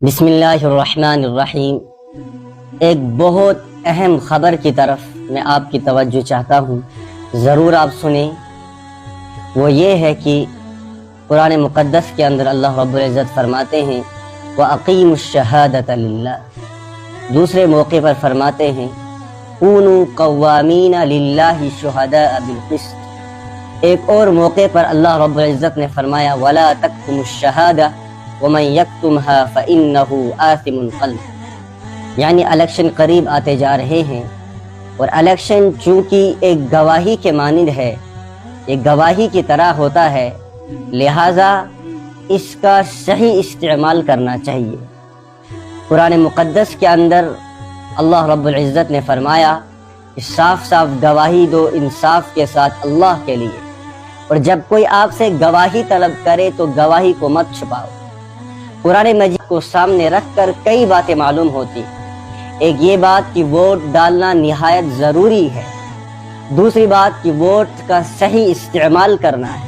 बिस्मिल्लाहिर्रहमानिर्रहीम। एक बहुत अहम ख़बर की तरफ मैं आपकी तवज्जो चाहता हूँ, ज़रूर आप सुने। वो ये है कि कुरान मुक़द्दस के अंदर अल्लाह रब्बुल इज़्ज़त फरमाते हैं व अक़ीमुश शहादत लिल्लाह। दूसरे मौके पर फरमाते हैं कूनू क़व्वामीना लिल्लाहि शुहदाअ बिल क़िस्त। एक और मौके पर अल्लाह रब्बुल इज़्ज़त ने फरमाया वला तक्तुमुश शहादा वमन यक्तुमहा फ़इन्नहु आसिमुन क़ल्ब। यानी इलेक्शन करीब आते जा रहे हैं और इलेक्शन चूँकि एक गवाही के मानिंद है, एक गवाही की तरह होता है, लिहाजा इसका सही इस्तेमाल करना चाहिए। कुरान मुक़द्दस के अंदर अल्लाह रब्बुल इज़्ज़त ने फरमाया कि साफ साफ गवाही दो इंसाफ के साथ अल्लाह के लिए, और जब कोई आपसे गवाही तलब करे तो गवाही को मत छुपाओ। कुरान मजीद को सामने रख कर कई बातें मालूम होती। एक ये बात कि वोट डालना निहायत ज़रूरी है, दूसरी बात कि वोट का सही इस्तेमाल करना है,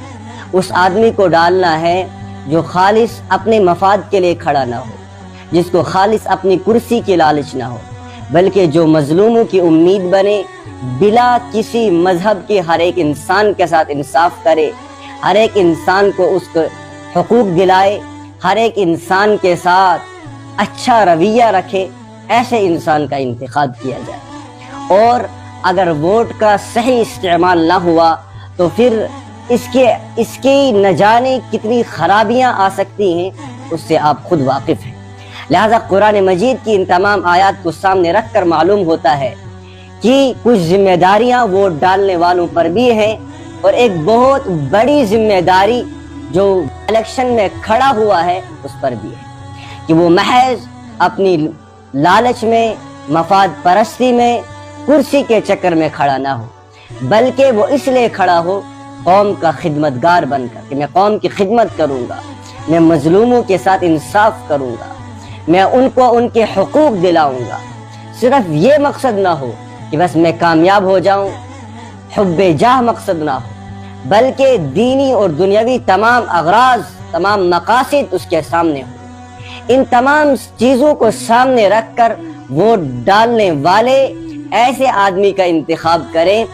उस आदमी को डालना है जो खालिस अपने मफाद के लिए खड़ा ना हो, जिसको खालिस अपनी कुर्सी की लालच ना हो, बल्कि जो मजलूमों की उम्मीद बने, बिला किसी मजहब के हर एक इंसान के साथ इंसाफ करे, हर एक इंसान को उसके हुकूक दिलाए, हर एक इंसान के साथ अच्छा रवैया रखे, ऐसे इंसान का इंतखाब किया जाए। और अगर वोट का सही इस्तेमाल ना हुआ तो फिर इसकी न जाने कितनी खराबियां आ सकती हैं, उससे आप खुद वाकिफ हैं। लिहाजा कुरान मजीद की इन तमाम आयात को सामने रख कर मालूम होता है कि कुछ जिम्मेदारियां वोट डालने वालों पर भी हैं, और एक बहुत बड़ी जिम्मेदारी जो इलेक्शन में खड़ा हुआ है उस पर भी है कि वो महज अपनी लालच में, मफाद परस्ती में, कुर्सी के चक्कर में खड़ा ना हो, बल्कि वो इसलिए खड़ा हो कौम का खिदमतगार बनकर कि मैं कौम की खिदमत करूँगा, मैं मजलूमों के साथ इंसाफ करूँगा, मैं उनको उनके हुकूक दिलाऊँगा। सिर्फ ये मकसद ना हो कि बस मैं कामयाब हो जाऊँ, हुब्बे जाह मकसद ना हो, बल्कि दीनी और दुनियावी तमाम अगराज, तमाम मकासिद उसके सामने हो। इन तमाम चीज़ों को सामने रख कर वोट डालने वाले ऐसे आदमी का इंतखाब करें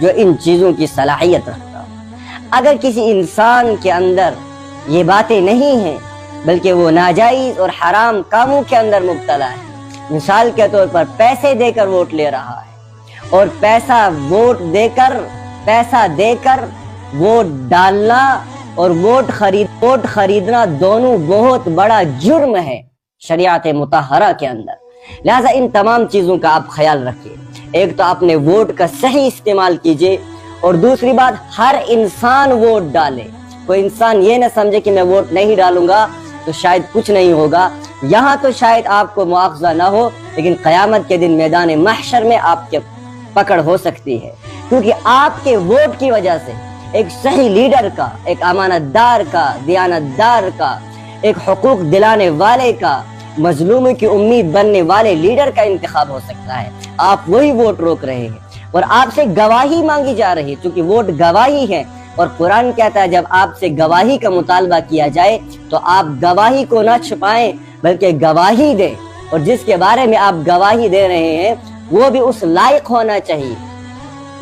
जो इन चीज़ों की सलाहियत रखता हो। अगर किसी इंसान के अंदर ये बातें नहीं हैं, बल्कि वो नाजायज़ और हराम कामों के अंदर मुब्तला है, मिसाल के तौर पर पैसे देकर वोट ले रहा है, और पैसा देकर वोट डालना और वोट खरीदना दोनों बहुत बड़ा जुर्म है शरीयत मुतहरा के अंदर। लिहाजा इन तमाम चीज़ों का आप ख्याल रखिए। एक तो अपने वोट का सही इस्तेमाल कीजिए, और दूसरी बात हर इंसान वोट डाले। कोई इंसान ये ना समझे कि मैं वोट नहीं डालूंगा तो शायद कुछ नहीं होगा। यहाँ तो शायद आपको मुआवजा ना हो, लेकिन क़यामत के दिन मैदान महशर में आपके पकड़ हो सकती है, क्योंकि आपके वोट की वजह से एक सही लीडर का, एक अमानतदार का, दियानतदार का, एक हुकूक दिलाने वाले का, मजलूम की उम्मीद बनने वाले लीडर का इंतखाब हो सकता है। आप वही वोट रोक रहे हैं और आपसे गवाही मांगी जा रही है, क्योंकि वोट गवाही है। और कुरान कहता है जब आपसे गवाही का मुतालबा किया जाए तो आप गवाही को ना छुपाएं, बल्कि गवाही दें, और जिसके बारे में आप गवाही दे रहे हैं वो भी उस लायक होना चाहिए।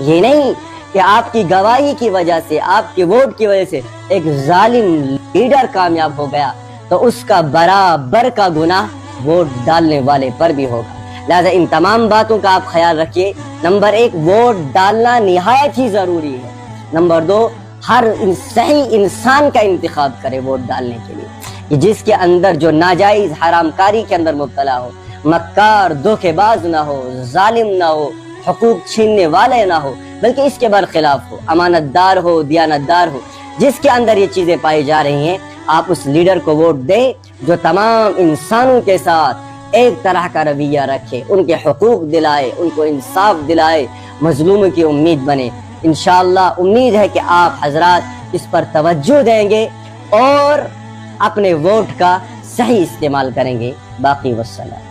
ये नहीं कि आपकी गवाही की वजह से, आपके वोट की वजह से एक जालिम लीडर कामयाब हो गया तो उसका बराबर का गुनाह वोट डालने वाले पर भी होगा। लिहाजा इन तमाम बातों का आप ख्याल रखिए। नंबर 1, वोट डालना निहायत ही ज़रूरी है। नंबर 2, हर सही इंसान का इंतखाब करे वोट डालने के लिए, कि जिसके अंदर जो नाजायज़ हरामकारी के अंदर मुब्तला हो, मक्कार धोखेबाज ना हो, जालिम ना हो, हुकूक छीनने वाले ना हो, बल्कि इसके बरखिलाफ हो, अमानतदार हो, दियानतदार हो। जिसके अंदर ये चीज़ें पाई जा रही हैं, आप उस लीडर को वोट दें जो तमाम इंसानों के साथ एक तरह का रवैया रखे, उनके हुकूक दिलाए, उनको इंसाफ दिलाए, मजलूम की उम्मीद बने। इंशाअल्लाह उम्मीद है कि आप हजरात इस पर तवज्जो देंगे और अपने वोट का सही इस्तेमाल करेंगे। बाकी वस्सलाम।